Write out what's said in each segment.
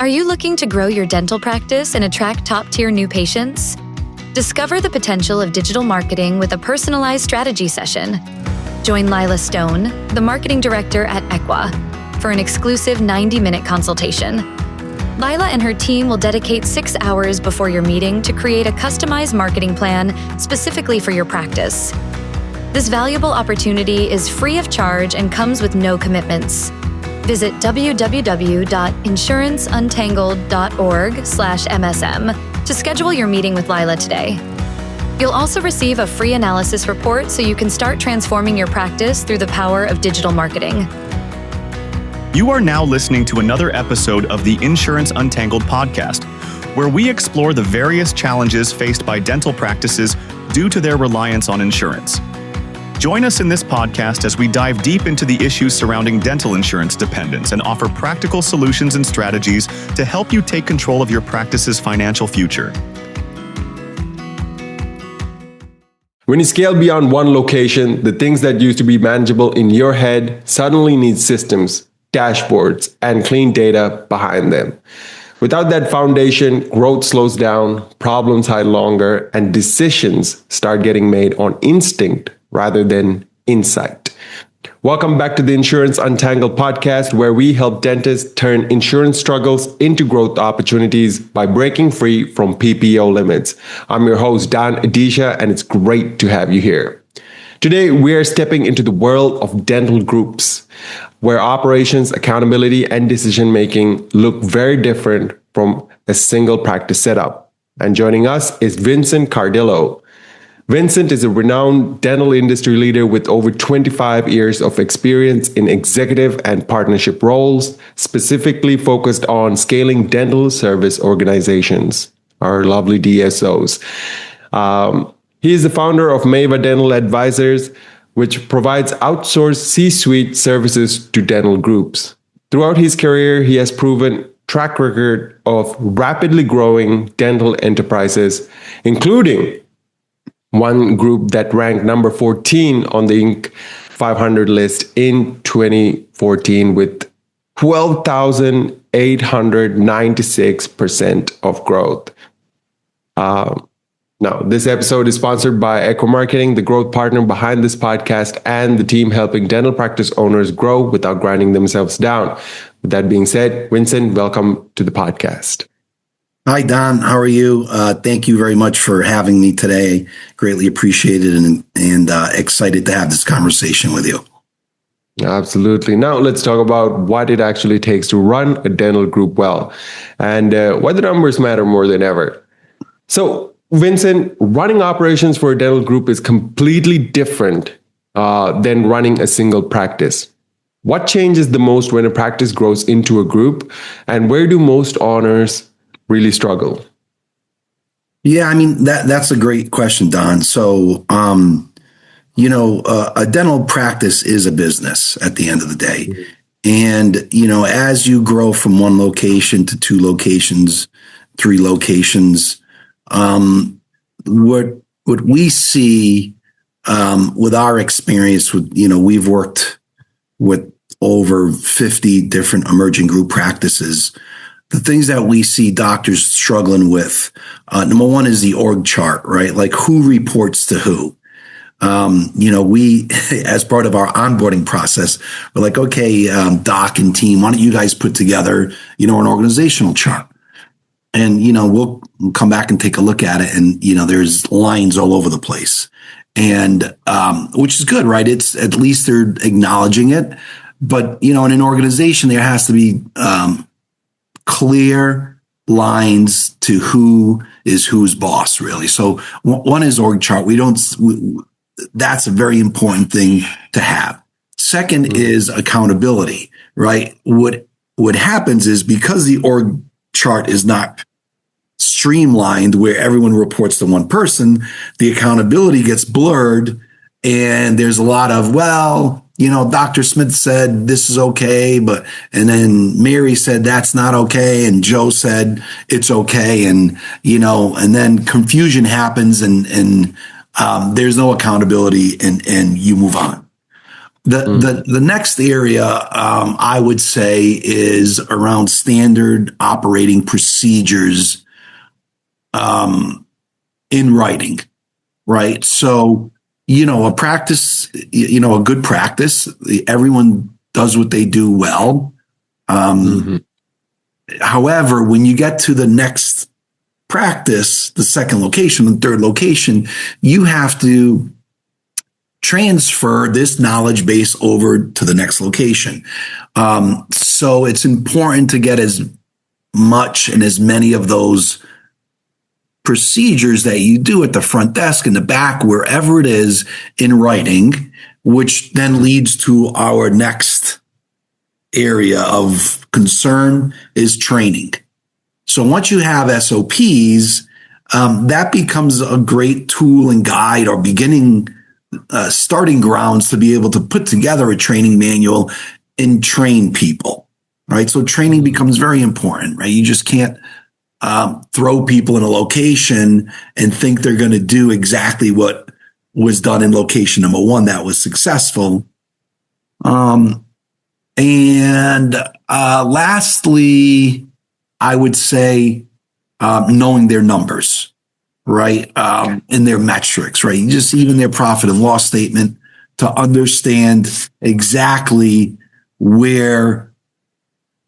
Are you looking to grow your dental practice and attract top-tier new patients? Discover the potential of digital marketing with a personalized strategy session. Join Lila Stone, the marketing director at Equa, for an exclusive 90-minute consultation. Lila and her team will dedicate 6 hours before your meeting to create a customized marketing plan specifically for your practice. This valuable opportunity is free of charge and comes with no commitments. Visit www.insuranceuntangledorg/MSM to schedule your meeting with Lila today. You'll also receive a free analysis report so you can start transforming your practice through the power of digital marketing. You are now listening to another episode of the Insurance Untangled Podcast, where we explore the various challenges faced by dental practices due to their reliance on insurance. Join us in this podcast as we dive deep into the issues surrounding dental insurance dependence and offer practical solutions and strategies to help you take control of your practice's financial future. When you scale beyond one location, the things that used to be manageable in your head suddenly need systems, dashboards, and clean data behind them. Without that foundation, growth slows down, problems hide longer, and decisions start getting made on instinct rather than insight. Welcome back to the Insurance Untangled Podcast, where we help dentists turn insurance struggles into growth opportunities by breaking free from PPO limits. I'm your host, Don Adeesha, and it's great to have you here. Today, we are stepping into the world of dental groups, where operations, accountability, and decision-making look very different from a single practice setup. And joining us is Vincent Cardillo. Vincent is a renowned dental industry leader with over 25 years of experience in executive and partnership roles, specifically focused on scaling dental service organizations, our lovely DSOs. He is the founder of Mava Dental Advisors, which provides outsourced C-suite services to dental groups. Throughout his career, he has proven track record of rapidly growing dental enterprises, including one group that ranked number 14 on the Inc. 500 list in 2014 with 12,896% of growth. Now, this episode is sponsored by Equa Marketing, the growth partner behind this podcast, and the team helping dental practice owners grow without grinding themselves down. With that being said, Vincent, welcome to the podcast. Hi, Don. How are you? Thank you very much for having me today. Greatly appreciated and excited to have this conversation with you. Absolutely. Now let's talk about what it actually takes to run a dental group well and why the numbers matter more than ever. So, Vincent, running operations for a dental group is completely different than running a single practice. What changes the most when a practice grows into a group, and where do most owners really struggle? Yeah, I mean, that's a great question, Don. So, a dental practice is a business at the end of the day. Mm-hmm. And, as you grow from one location to 2 locations, 3 locations, what we see with our experience with, we've worked with over 50 different emerging group practices. The things that we see doctors struggling with, number one is the org chart, right? Like who reports to who. We, as part of our onboarding process, we're like, okay, doc and team, why don't you guys put together, an organizational chart? And, we'll come back and take a look at it. And, there's lines all over the place. And, which is good, right? It's at least they're acknowledging it. But, in an organization, there has to be, clear lines to who is whose boss, really. So one is org chart. That's a very important thing to have. Second is accountability, right? What happens is because the org chart is not streamlined where everyone reports to one person, the accountability gets blurred and there's a lot of, Dr. Smith said this is okay, and then Mary said that's not okay, and Joe said it's okay, and then confusion happens, and there's no accountability, and you move on. The next area I would say is around standard operating procedures in writing, right? So, a practice, a good practice, everyone does what they do well. However, when you get to the next practice, the second location, the third location, you have to transfer this knowledge base over to the next location. So it's important to get as much and as many of those procedures that you do at the front desk, in the back, wherever it is, in writing, which then leads to our next area of concern is training. So once you have SOPs, that becomes a great tool and guide or beginning starting grounds to be able to put together a training manual and train people, right? So training becomes very important, right? You just can't throw people in a location and think they're going to do exactly what was done in location number one that was successful. And lastly, I would say knowing their numbers, right? And their metrics, right? Just even their profit and loss statement to understand exactly where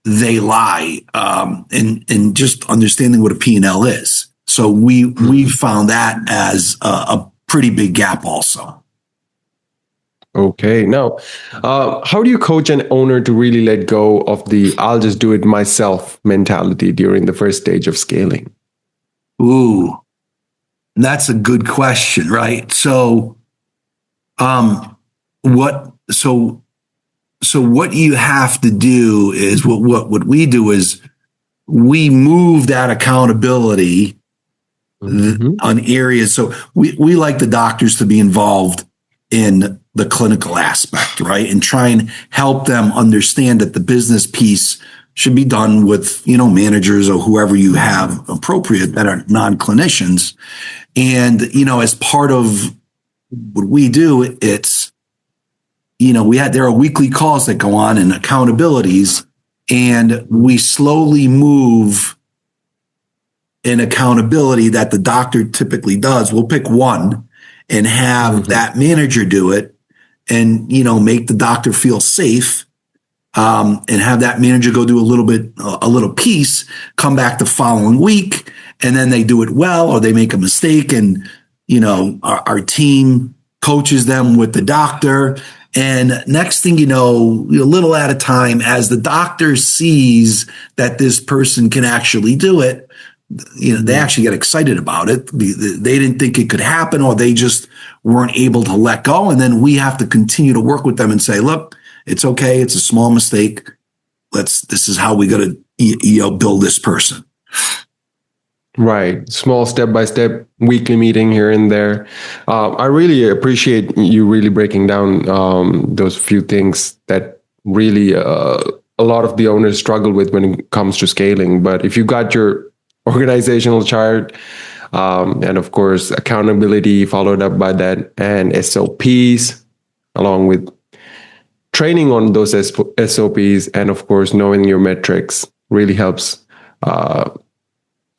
they lie, and just understanding what a P&L is. So we found that as a pretty big gap also. Okay. Now, how do you coach an owner to really let go of the "I'll just do it myself" mentality during the first stage of scaling? Ooh, that's a good question, right? So, what you have to do is what we do is we move that accountability on areas. So we like the doctors to be involved in the clinical aspect, right? And try and help them understand that the business piece should be done with, managers or whoever you have appropriate that are non-clinicians. And, as part of what we do, it's, there are weekly calls that go on and accountabilities, and we slowly move an accountability that the doctor typically does. We'll pick one and have that manager do it and, make the doctor feel safe, and have that manager go do a little piece, come back the following week, and then they do it well, or they make a mistake. And, our team coaches them with the doctor. And next thing you know, a little at a time, as the doctor sees that this person can actually do it, they actually get excited about it. They didn't think it could happen, or they just weren't able to let go. And then we have to continue to work with them and say, look, it's okay. It's a small mistake. This is how we got to, build this person. Right. Small step-by-step weekly meeting here and there. I really appreciate you really breaking down those few things that really a lot of the owners struggle with when it comes to scaling. But if you got your organizational chart, and of course, accountability followed up by that, and SOPs, along with training on those SOPs, and of course, knowing your metrics really helps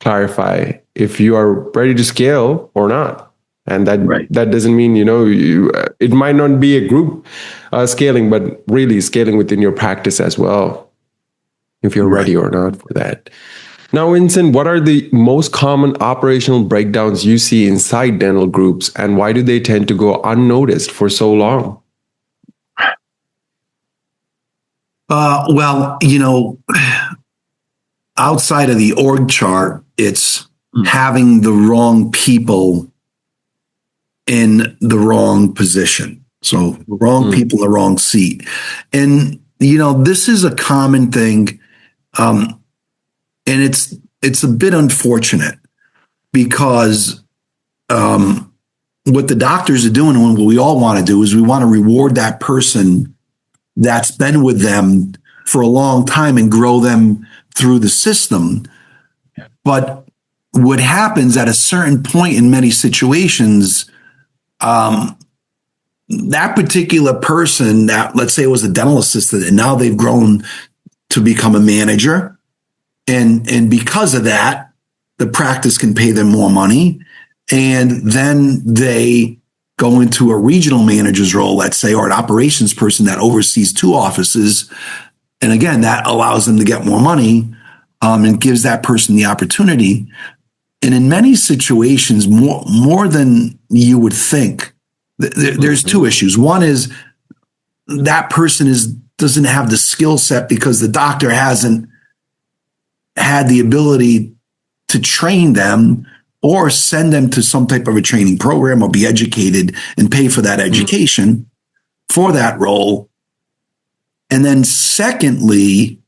clarify if you are ready to scale or not. And that doesn't mean, it might not be a group scaling, but really scaling within your practice as well, if you're ready or not for that. Now, Vincent, what are the most common operational breakdowns you see inside dental groups, and why do they tend to go unnoticed for so long? Well, outside of the org chart, it's having the wrong people in the wrong position. So wrong people in the wrong seat. And, this is a common thing. And it's a bit unfortunate because what the doctors are doing, and what we all want to do, is we want to reward that person that's been with them for a long time and grow them through the system. But what happens at a certain point in many situations, that particular person, that let's say it was a dental assistant, and now they've grown to become a manager. And because of that, the practice can pay them more money. And then they go into a regional manager's role, let's say, or an operations person that oversees 2 offices. And again, that allows them to get more money, and gives that person the opportunity. And in many situations, more than you would think, there's 2 issues. One is that person doesn't have the skill set because the doctor hasn't had the ability to train them or send them to some type of a training program or be educated and pay for that education for that role. And then secondly,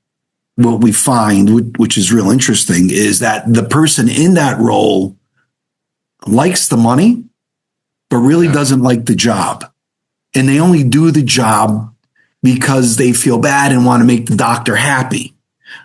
what we find, which is real interesting, is that the person in that role likes the money, but really doesn't like the job. And they only do the job because they feel bad and want to make the doctor happy,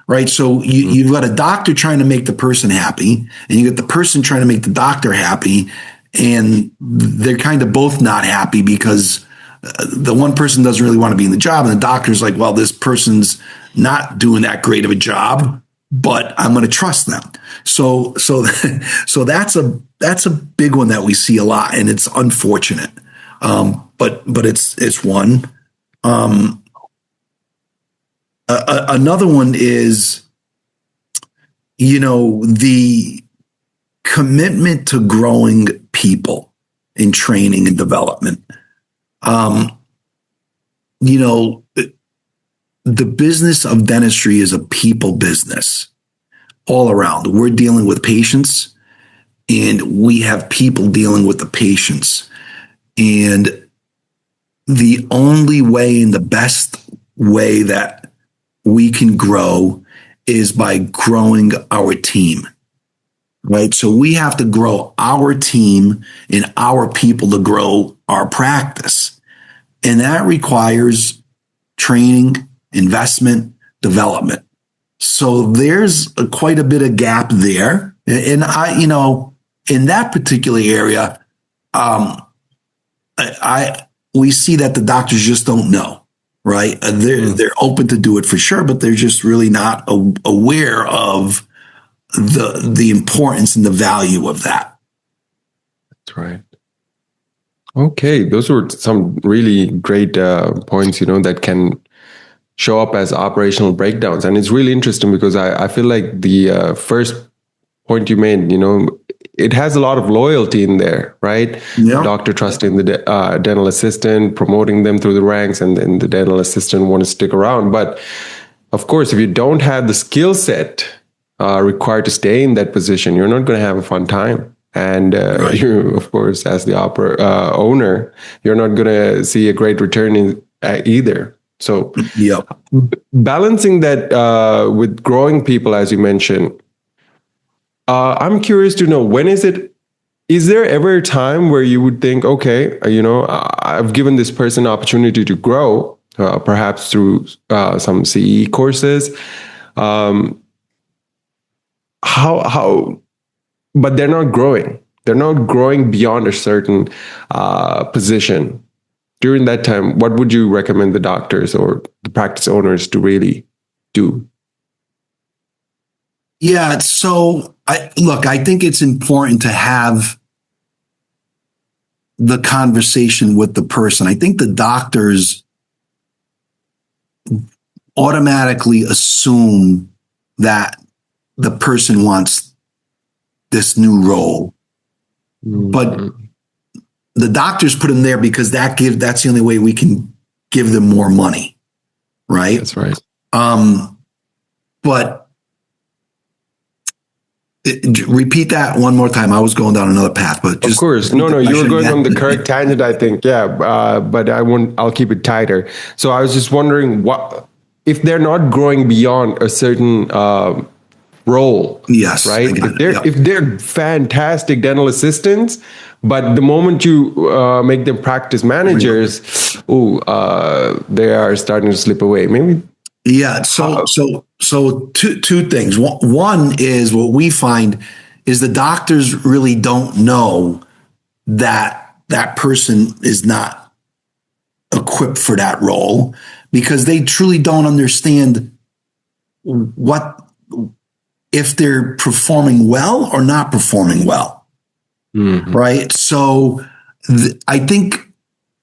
right? So you've got a doctor trying to make the person happy, and you got the person trying to make the doctor happy, and they're kind of both not happy because the one person doesn't really want to be in the job, and the doctor's like, well, this person's not doing that great of a job, but I'm going to trust them. So that's a big one that we see a lot, and it's unfortunate. But it's one. Another one is, the commitment to growing people in training and development. The business of dentistry is a people business all around. We're dealing with patients, and we have people dealing with the patients. And the only way and the best way that we can grow is by growing our team, right? So we have to grow our team and our people to grow our practice. And that requires training, investment, development. So there's quite a bit of gap there. And in that particular area, we see that the doctors just don't know, right? They're open to do it for sure, but they're just really not aware of the importance and the value of that. That's right. Okay, those were some really great points, that can show up as operational breakdowns. And it's really interesting because I feel like the first point you made, it has a lot of loyalty in there, right? Yeah. Doctor trusting the dental assistant, promoting them through the ranks, and then the dental assistant want to stick around. But of course, if you don't have the skill set required to stay in that position, you're not going to have a fun time. And you, of course, as the owner, you're not going to see a great return either. So balancing that with growing people, as you mentioned, I'm curious to know, is there ever a time where you would think, okay, I've given this person opportunity to grow, perhaps through some CE courses, but they're not growing. They're not growing beyond a certain position. During that time, what would you recommend the doctors or the practice owners to really do? Yeah. So I think it's important to have the conversation with the person. I think the doctors automatically assume that the person wants this new role, but the doctors put them there because that's the only way we can give them more money. Right. That's right. But repeat that one more time. I was going down another path, but just, of course, no, you were going on the correct tangent, I think. Yeah. But I'll keep it tighter. So I was just wondering, what if they're not growing beyond a certain role? Yes. Right. If they're fantastic dental assistants, but the moment you make them practice managers, they are starting to slip away. Maybe. Yeah. So two things. One is what we find is the doctors really don't know that person is not equipped for that role because they truly don't understand what if they're performing well or not performing well. Mm-hmm. Right. So I think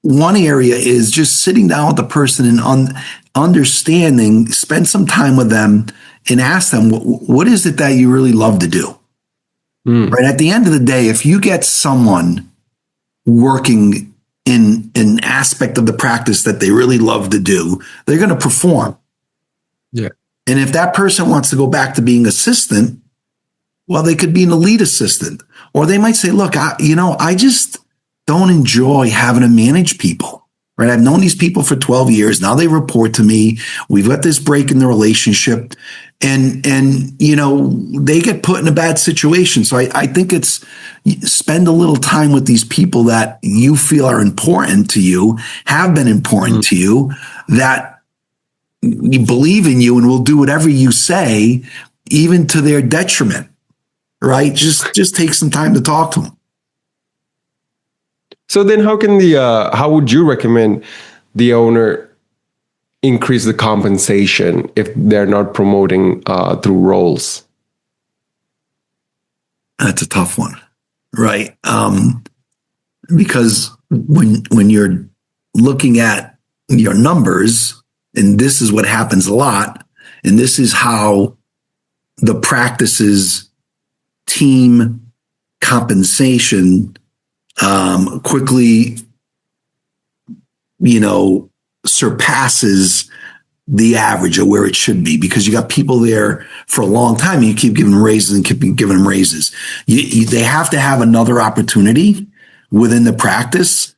one area is just sitting down with the person and understanding, spend some time with them and ask them, what is it that you really love to do? Right. At the end of the day, if you get someone working in an aspect of the practice that they really love to do, they're going to perform. Yeah. And if that person wants to go back to being assistant, well, they could be an elite assistant, or they might say, look, I just don't enjoy having to manage people. Right. I've known these people for 12 years. Now they report to me. We've got this break in the relationship and they get put in a bad situation. So I think it's spend a little time with these people that you feel are important to you, have been important to you, that you believe in you and will do whatever you say, even to their detriment. Right. Just take some time to talk to them. So then how would you recommend the owner increase the compensation if they're not promoting through roles? That's a tough one, right? Because when you're looking at your numbers, and this is what happens a lot, and this is how the practice's team compensation quickly, surpasses the average of where it should be, because you got people there for a long time and you keep giving them raises and keep giving them raises. They have to have another opportunity within the practice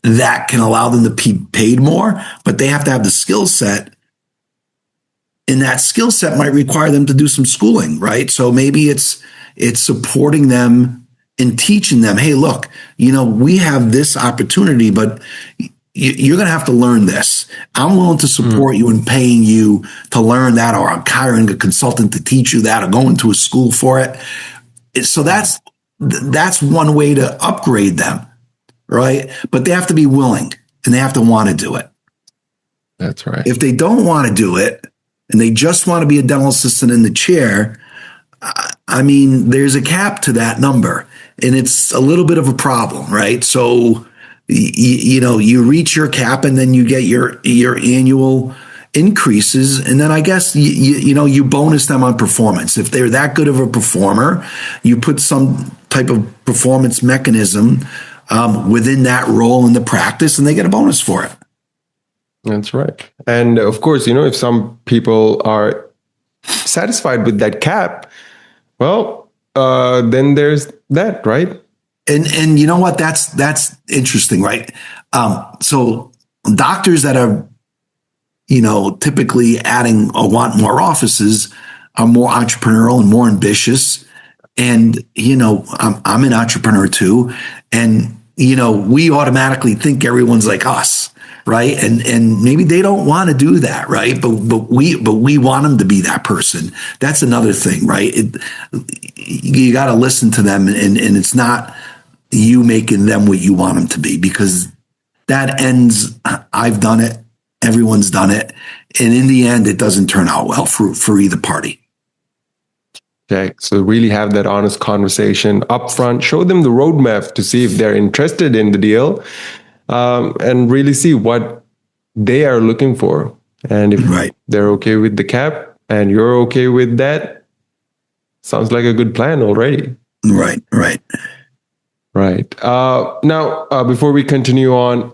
that can allow them to be paid more, but they have to have the skill set. And that skill set might require them to do some schooling, right? So maybe it's supporting them and teaching them, hey, look, we have this opportunity, but you're going to have to learn this. I'm willing to support you in paying you to learn that, or I'm hiring a consultant to teach you that, or going to a school for it. So that's one way to upgrade them, right? But they have to be willing and they have to want to do it. That's right. If they don't want to do it and they just want to be a dental assistant in the chair, there's a cap to that number. And it's a little bit of a problem, right? So, you reach your cap and then you get your annual increases. And then I guess, you bonus them on performance. If they're that good of a performer, you put some type of performance mechanism within that role in the practice and they get a bonus for it. That's right. And of course, if some people are satisfied with that cap, well, then there's that, right? And you know what? That's interesting, right? So doctors that are, typically adding or want more offices are more entrepreneurial and more ambitious. And, I'm an entrepreneur too. And, we automatically think everyone's like us, right? And maybe they don't want to do that, right? But we want them to be that person. That's another thing, right? You got to listen to them, and it's not you making them what you want them to be, because that ends. I've done it. Everyone's done it, and in the end, it doesn't turn out well for either party. Okay, so really have that honest conversation up front. Show them the roadmap to see if they're interested in the deal, and really see what they are looking for. And if they're okay with the cap and you're okay with that, sounds like a good plan already. Right. Now, before we continue on,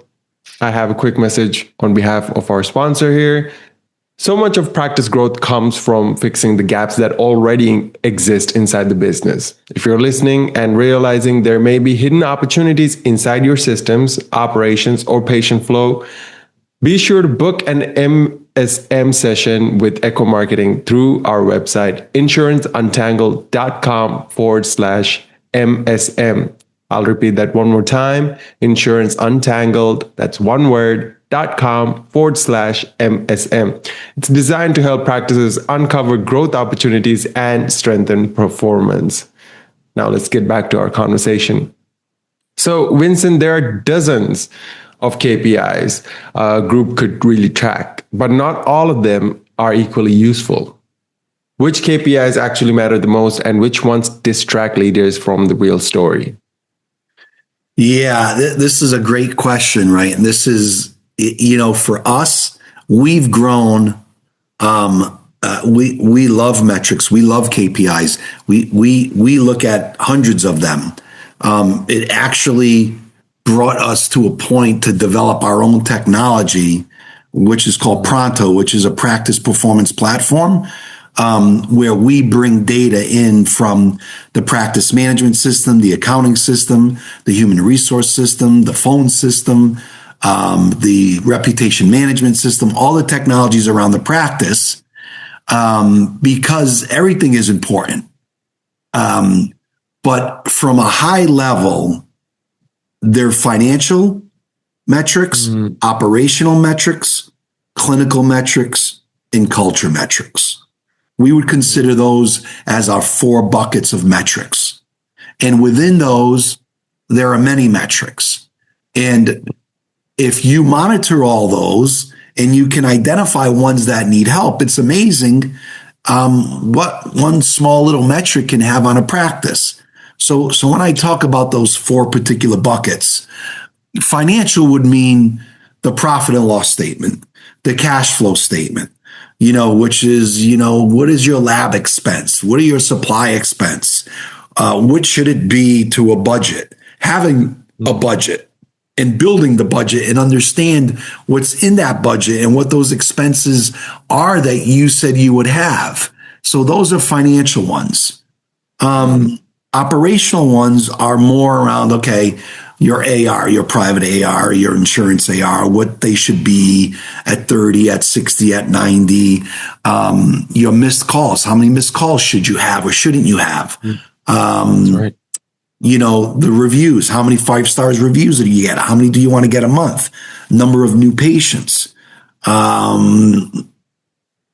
I have a quick message on behalf of our sponsor here. So much of practice growth comes from fixing the gaps that already exist inside the business. If you're listening and realizing there may be hidden opportunities inside your systems, operations, or patient flow, be sure to book an MSM session with Echo Marketing through our website, insuranceuntangled.com/MSM. I'll repeat that one more time, Insurance Untangled, that's one word, .com/MSM. It's designed to help practices uncover growth opportunities and strengthen performance. Now let's get back to our conversation. So Vincent, there are dozens of KPIs a group could really track, but not all of them are equally useful. Which KPIs actually matter the most, and which ones distract leaders from the real story? Yeah, this is a great question, right? And this is, for us, we've grown. We love metrics. We love KPIs. We look at hundreds of them. It actually brought us to a point to develop our own technology, which is called Pronto, which is a practice performance platform, where we bring data in from the practice management system, the accounting system, the human resource system, the phone system, the reputation management system, all the technologies around the practice, because everything is important. But from a high level, they're financial metrics, operational metrics, clinical metrics, and culture metrics. We would consider those as our 4 buckets of metrics. And within those, there are many metrics. And if you monitor all those and you can identify ones that need help, it's amazing what one small little metric can have on a practice. So when I talk about those 4 particular buckets, financial would mean the profit and loss statement, the cash flow statement, which is, what is your lab expense? What are your supply expense? What should it be to a budget? Having a budget and building the budget and understand what's in that budget and what those expenses are that you said you would have. So those are financial ones. Operational ones are more around, okay, your AR, your private AR, your insurance AR, what they should be at 30, at 60, at 90, your missed calls. How many missed calls should you have or shouldn't you have? That's right. The reviews, how many 5-star reviews do you get? How many do you want to get a month? Number of new patients. A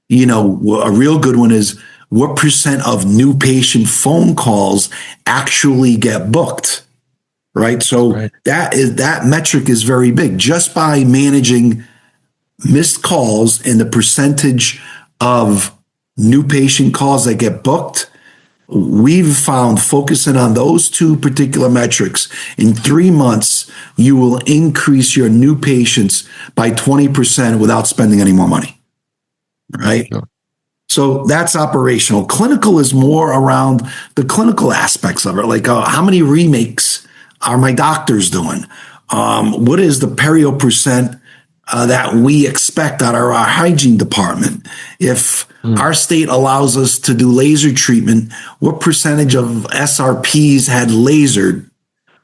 real good one is what % of new patient phone calls actually get booked, right? So that metric is very big. Just by managing missed calls and the percentage of new patient calls that get booked, we've found focusing on those 2 particular metrics, in 3 months, you will increase your new patients by 20% without spending any more money, right? Sure. So that's operational. Clinical is more around the clinical aspects of it, like how many remakes are my doctors doing? What is the perio % that we expect out of our hygiene department? If our state allows us to do laser treatment, what percentage of SRPs had lasered?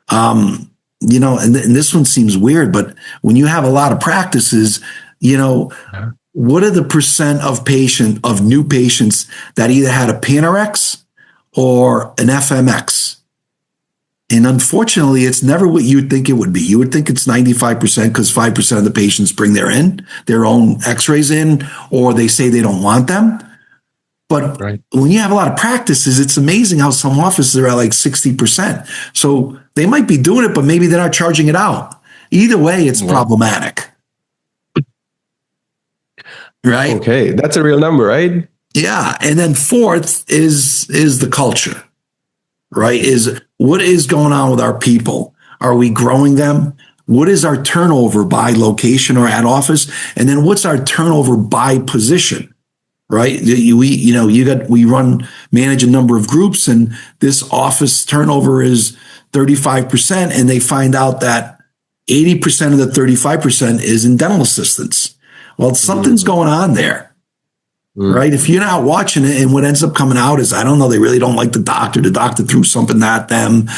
And this one seems weird, but when you have a lot of practices, what are the % of new patients that either had a PNRX or an FMX? And unfortunately, it's never what you would think it would be. You would think it's 95% because 5% of the patients bring their own x-rays in, or they say they don't want them. But when you have a lot of practices, it's amazing how some offices are at like 60%. So they might be doing it, but maybe they're not charging it out. Either way, it's problematic. Right? Okay, that's a real number, right? Yeah. And then 4th is the culture, right? Is what is going on with our people? Are we growing them? What is our turnover by location or at office? And then what's our turnover by position, right? We manage a number of groups, and this office turnover is 35%. And they find out that 80% of the 35% is in dental assistants. Well, something's going on there, right? If you're not watching it, and what ends up coming out is, I don't know, they really don't like the doctor threw something at them.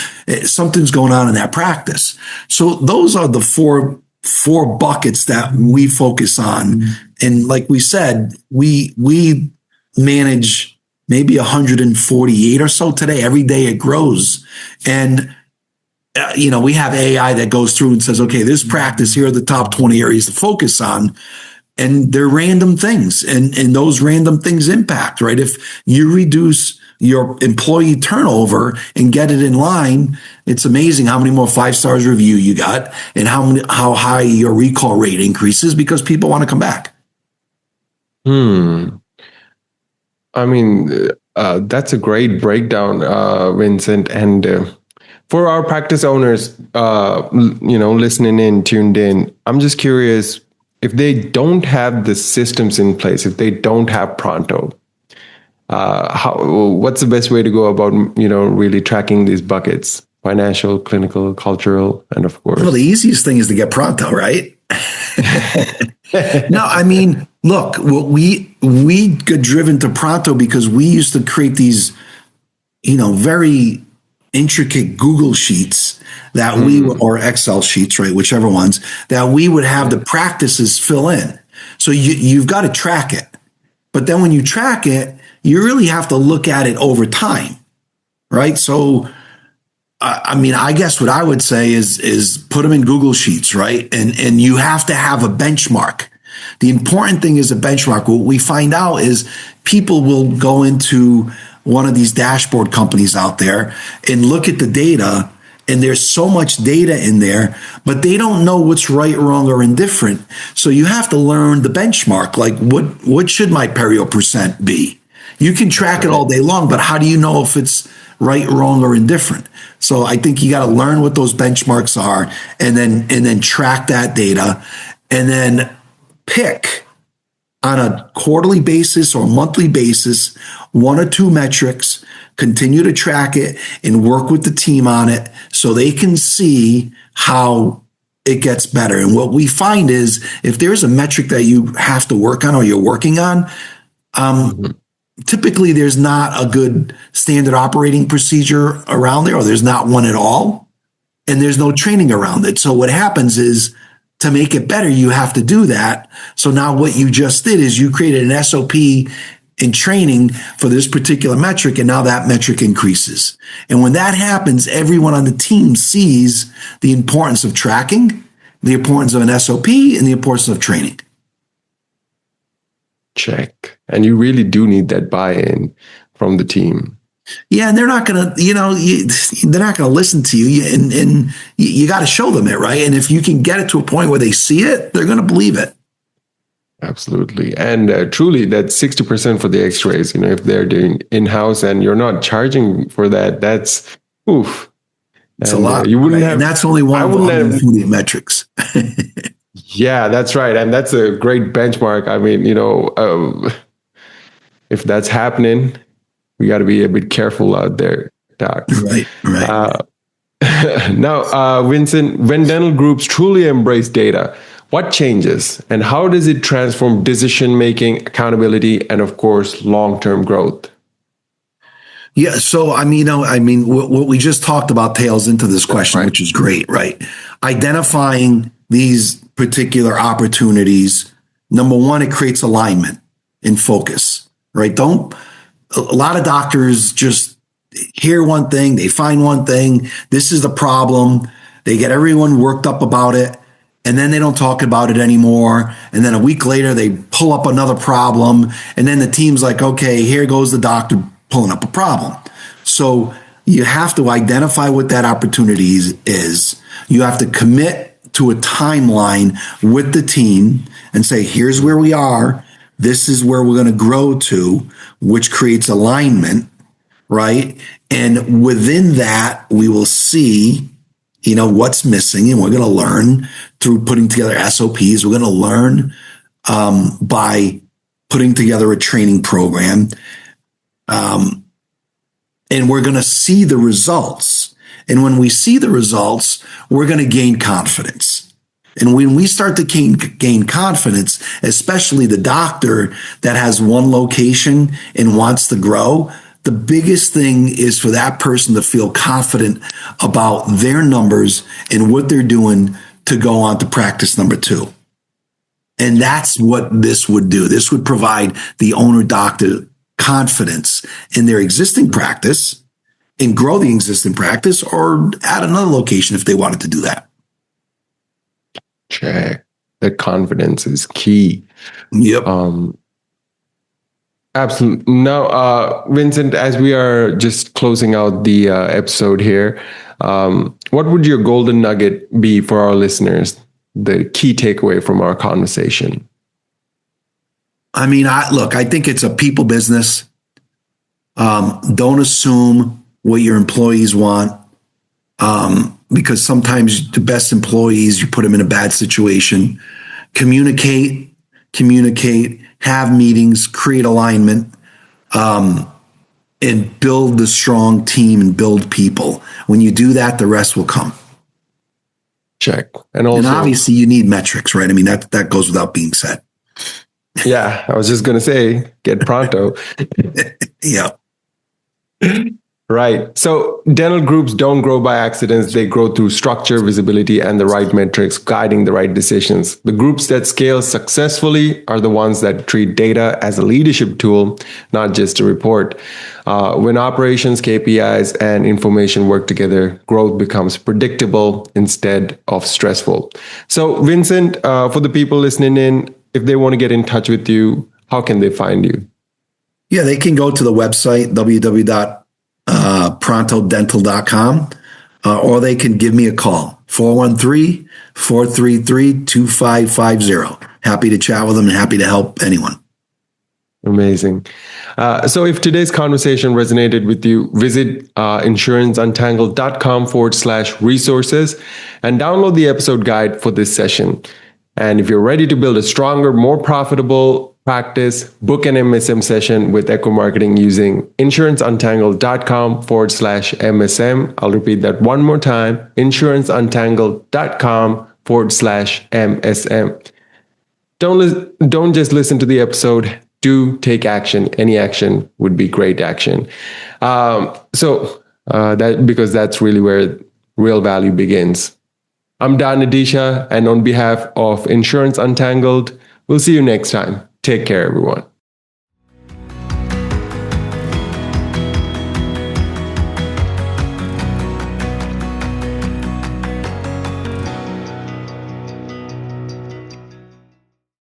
Something's going on in that practice. So those are the four buckets that we focus on. And like we said, we manage maybe 148 or so today. Every day it grows. And we have AI that goes through and says, okay, this practice, here are the top 20 areas to focus on. And they're random things, and those random things impact, right? If you reduce your employee turnover and get it in line, it's amazing how many more 5 stars review you got and how high your recall rate increases because people want to come back. I mean, that's a great breakdown, Vincent. And for our practice owners, listening in, tuned in, I'm just curious, if they don't have the systems in place, if they don't have Pronto, what's the best way to go about, really tracking these buckets? Financial, clinical, cultural, and of course. Well, the easiest thing is to get Pronto, right? No, I mean, look, we got driven to Pronto because we used to create these, very intricate Google sheets that or Excel sheets, right? Whichever ones that we would have the practices fill in. So you've got to track it. But then when you track it, you really have to look at it over time, right? So, I guess what I would say is put them in Google Sheets, right? And you have to have a benchmark. The important thing is a benchmark. What we find out is people will go into one of these dashboard companies out there and look at the data, and there's so much data in there, but they don't know what's right, wrong, or indifferent. So you have to learn the benchmark. Like what should my perio percent be? You can track it all day long, but how do you know if it's right, wrong, or indifferent? So I think you got to learn what those benchmarks are and then track that data and then pick on a quarterly basis or monthly basis, 1 or 2 metrics, continue to track it and work with the team on it so they can see how it gets better. And what we find is if there's a metric that you have to work on or you're working on, typically there's not a good standard operating procedure around there, or there's not one at all, and there's no training around it. So what happens is to make it better, you have to do that. So now what you just did is you created an SOP in training for this particular metric, and now that metric increases. And when that happens, everyone on the team sees the importance of tracking, the importance of an SOP, and the importance of training. Check. And you really do need that buy-in from the team. Yeah, and they're not going to, they're not going to listen to you, and you got to show them it, right? And if you can get it to a point where they see it, they're going to believe it. Absolutely. And truly, that's 60% for the x-rays. If they're doing in-house and you're not charging for that, that's, oof. It's a lot. You wouldn't have, and that's only one of the metrics. Yeah, that's right. And that's a great benchmark. I mean, if that's happening, we got to be a bit careful out there, Doc. Right. Now, Vincent, when dental groups truly embrace data, what changes and how does it transform decision-making, accountability, and of course, long-term growth? Yeah. So, what we just talked about tails into this question, which is great, right? Identifying these particular opportunities. Number one, it creates alignment and focus, right? A lot of doctors just hear one thing, they find one thing, this is the problem, they get everyone worked up about it, and then they don't talk about it anymore. And then a week later, they pull up another problem, and then the team's like, okay, here goes the doctor pulling up a problem. So you have to identify what that opportunity is. You have to commit to a timeline with the team and say, here's where we are. This is where we're going to grow to, which creates alignment, right? And within that, we will see, what's missing, and we're going to learn through putting together SOPs. We're going to learn by putting together a training program, and we're going to see the results. And when we see the results, we're going to gain confidence. And when we start to gain confidence, especially the doctor that has one location and wants to grow, the biggest thing is for that person to feel confident about their numbers and what they're doing to go on to practice number 2. And that's what this would do. This would provide the owner doctor confidence in their existing practice and grow the existing practice or add another location if they wanted to do that. Check. That confidence is key. Yep. Absolutely. Now, Vincent, as we are just closing out the episode here, what would your golden nugget be for our listeners? The key takeaway from our conversation? I mean, I think it's a people business. Don't assume what your employees want, because sometimes the best employees, you put them in a bad situation. Communicate, have meetings, create alignment, and build the strong team and build people. When you do that, the rest will come. Check. And obviously you need metrics, right? I mean, that goes without being said. Yeah, I was just going to say, get Pronto. Yeah. Right. So dental groups don't grow by accidents. They grow through structure, visibility, and the right metrics guiding the right decisions. The groups that scale successfully are the ones that treat data as a leadership tool, not just a report. When operations, KPIs, and information work together, growth becomes predictable instead of stressful. So, Vincent, for the people listening in, if they want to get in touch with you, how can they find you? Yeah, they can go to the website, www.prontodental.com, or they can give me a call, 413-433-2550. Happy to chat with them and happy to help anyone. Amazing. So if today's conversation resonated with you, visit insuranceuntangled.com/resources and download the episode guide for this session. And if you're ready to build a stronger, more profitable practice, book an MSM session with Echo Marketing using insuranceuntangled.com/MSM. I'll repeat that one more time, insuranceuntangled.com/MSM. Don't just listen to the episode. Do take action. Any action would be great action. Because that's really where real value begins. I'm Don Adeesha, and on behalf of Insurance Untangled, we'll see you next time. Take care, everyone.